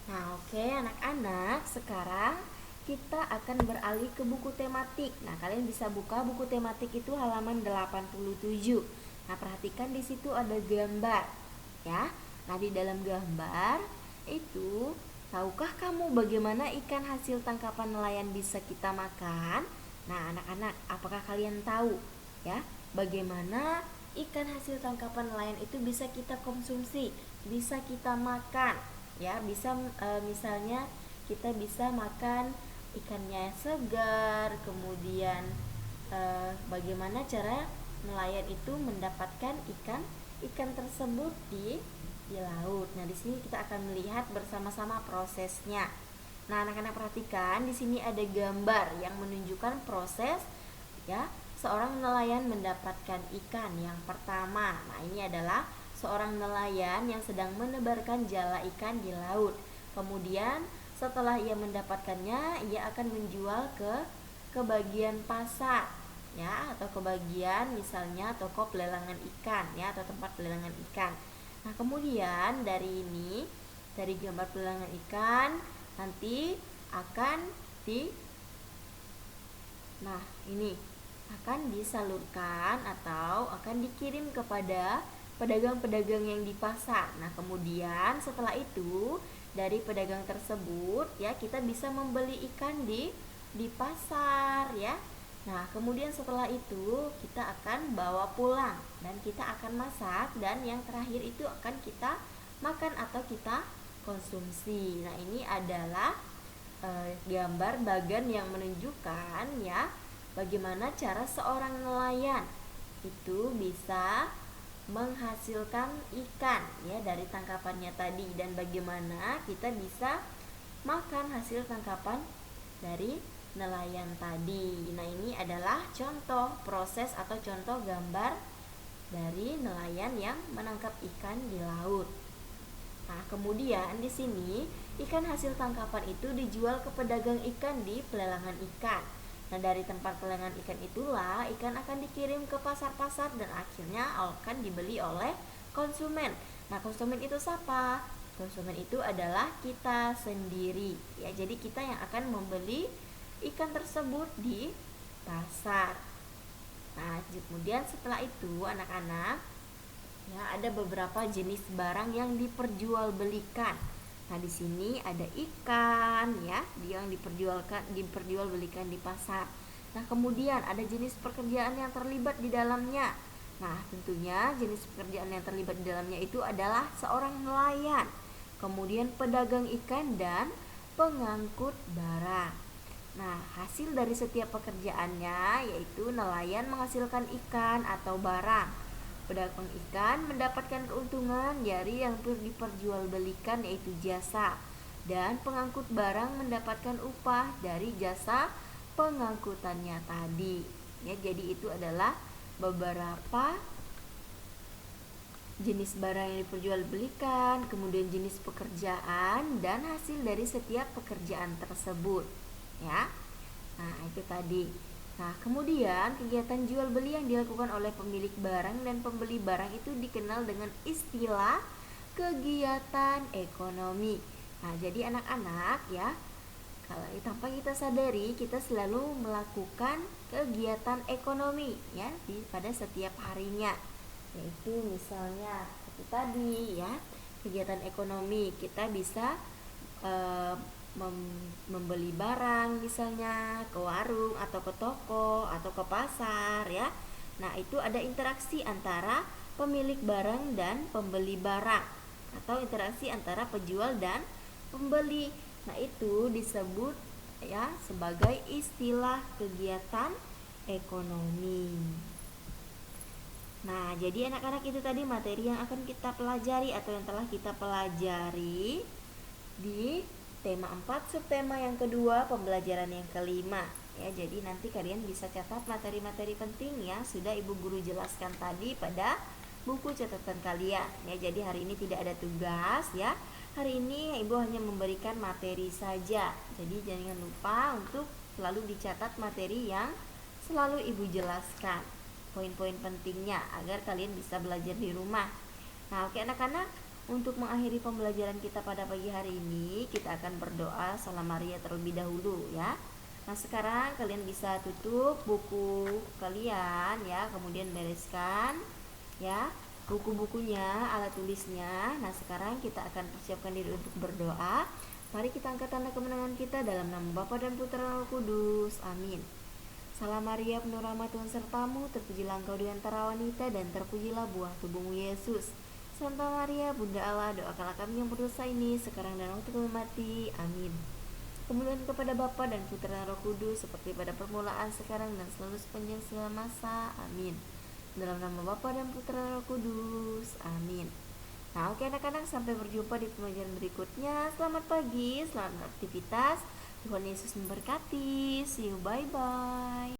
Nah, oke anak-anak, sekarang kita akan beralih ke buku tematik. Nah, kalian bisa buka buku tematik itu halaman 87. Nah, perhatikan di situ ada gambar, ya. Nah, di dalam gambar itu, tahukah kamu bagaimana ikan hasil tangkapan nelayan bisa kita makan? Nah, anak-anak, apakah kalian tahu, ya, bagaimana ikan hasil tangkapan nelayan itu bisa kita konsumsi, bisa kita makan? Ya, bisa misalnya kita bisa makan ikannya segar, kemudian bagaimana cara nelayan itu mendapatkan ikan tersebut di laut. Nah, di sini kita akan melihat bersama-sama prosesnya. Nah, anak-anak perhatikan di sini ada gambar yang menunjukkan proses, ya, seorang nelayan mendapatkan ikan yang pertama. Nah, ini adalah seorang nelayan yang sedang menebarkan jala ikan di laut. Kemudian setelah ia mendapatkannya, ia akan menjual ke bagian pasar, ya, atau ke bagian misalnya toko pelelangan ikan, ya, atau tempat pelelangan ikan. Nah, kemudian dari gambar pelelangan ikan nanti akan di Nah, ini akan disalurkan atau akan dikirim kepada pedagang-pedagang yang di pasar. Nah, kemudian setelah itu dari pedagang tersebut, ya, kita bisa membeli ikan di pasar, ya. Nah, kemudian setelah itu kita akan bawa pulang dan kita akan masak, dan yang terakhir itu akan kita makan atau kita konsumsi. Nah, ini adalah gambar bagan yang menunjukkan, ya, bagaimana cara seorang nelayan itu bisa menghasilkan ikan, ya, dari tangkapannya tadi, dan bagaimana kita bisa makan hasil tangkapan dari nelayan tadi. Nah, ini adalah contoh proses atau contoh gambar dari nelayan yang menangkap ikan di laut. Nah, kemudian di sini ikan hasil tangkapan itu dijual ke pedagang ikan di pelelangan ikan. Nah, dari tempat pelelangan ikan itulah ikan akan dikirim ke pasar-pasar dan akhirnya akan dibeli oleh konsumen. Nah, konsumen itu siapa? Konsumen itu adalah kita sendiri. Ya, jadi kita yang akan membeli ikan tersebut di pasar. Nah, kemudian setelah itu anak-anak, ya, ada beberapa jenis barang yang diperjualbelikan. Nah, di sini ada ikan, ya, yang diperjualbelikan di pasar. Nah, kemudian ada jenis pekerjaan yang terlibat di dalamnya. Nah, tentunya jenis pekerjaan yang terlibat di dalamnya itu adalah seorang nelayan, kemudian pedagang ikan dan pengangkut barang. Nah, hasil dari setiap pekerjaannya yaitu nelayan menghasilkan ikan atau barang. Pedagang ikan mendapatkan keuntungan dari yang diperjualbelikan yaitu jasa, dan pengangkut barang mendapatkan upah dari jasa pengangkutannya tadi. Ya, jadi itu adalah beberapa jenis barang yang diperjualbelikan, kemudian jenis pekerjaan dan hasil dari setiap pekerjaan tersebut, ya. Nah, itu tadi. Nah, kemudian kegiatan jual beli yang dilakukan oleh pemilik barang dan pembeli barang itu dikenal dengan istilah kegiatan ekonomi. Nah, jadi anak-anak, ya, kalau tanpa kita sadari kita selalu melakukan kegiatan ekonomi, ya, pada setiap harinya. Yaitu misalnya seperti tadi, ya, kegiatan ekonomi kita bisa membeli barang misalnya ke warung atau ke toko atau ke pasar, ya. Nah, itu ada interaksi antara pemilik barang dan pembeli barang atau interaksi antara penjual dan pembeli. Nah, itu disebut, ya, sebagai istilah kegiatan ekonomi. Nah, jadi anak-anak itu tadi materi yang akan kita pelajari atau yang telah kita pelajari di tema 4 subtema yang kedua, pembelajaran yang kelima. Ya, jadi nanti kalian bisa catat materi-materi penting yang sudah Ibu Guru jelaskan tadi pada buku catatan kalian. Ya, jadi hari ini tidak ada tugas, ya. Hari ini Ibu hanya memberikan materi saja. Jadi jangan lupa untuk selalu dicatat materi yang selalu Ibu jelaskan, poin-poin pentingnya agar kalian bisa belajar di rumah. Nah, oke anak-anak, Untuk mengakhiri pembelajaran kita pada pagi hari ini, kita akan berdoa Salam Maria terlebih dahulu ya. Nah, sekarang kalian bisa tutup buku kalian ya, kemudian bereskan ya buku-bukunya, alat tulisnya. Nah, sekarang kita akan persiapkan diri untuk berdoa. Mari kita angkat tanda kemenangan kita dalam nama Bapa dan Putra dan Roh Kudus. Amin. Salam Maria, penuh rahmat Tuhan sertamu, terpujilah engkau di antara wanita dan terpujilah buah tubuhmu Yesus. Santa Maria, Bunda Allah, doakanlah kami yang berdosa ini sekarang dan waktu kami mati. Amin. Kemuliaan kepada Bapa dan Putra dan Roh Kudus seperti pada permulaan, sekarang dan selalu sepanjang segala masa. Amin. Dalam nama Bapa dan Putra dan Roh Kudus. Amin. Nah, oke anak-anak, sampai berjumpa di pembelajaran berikutnya. Selamat pagi, selamat aktivitas. Tuhan Yesus memberkati. See you, bye-bye.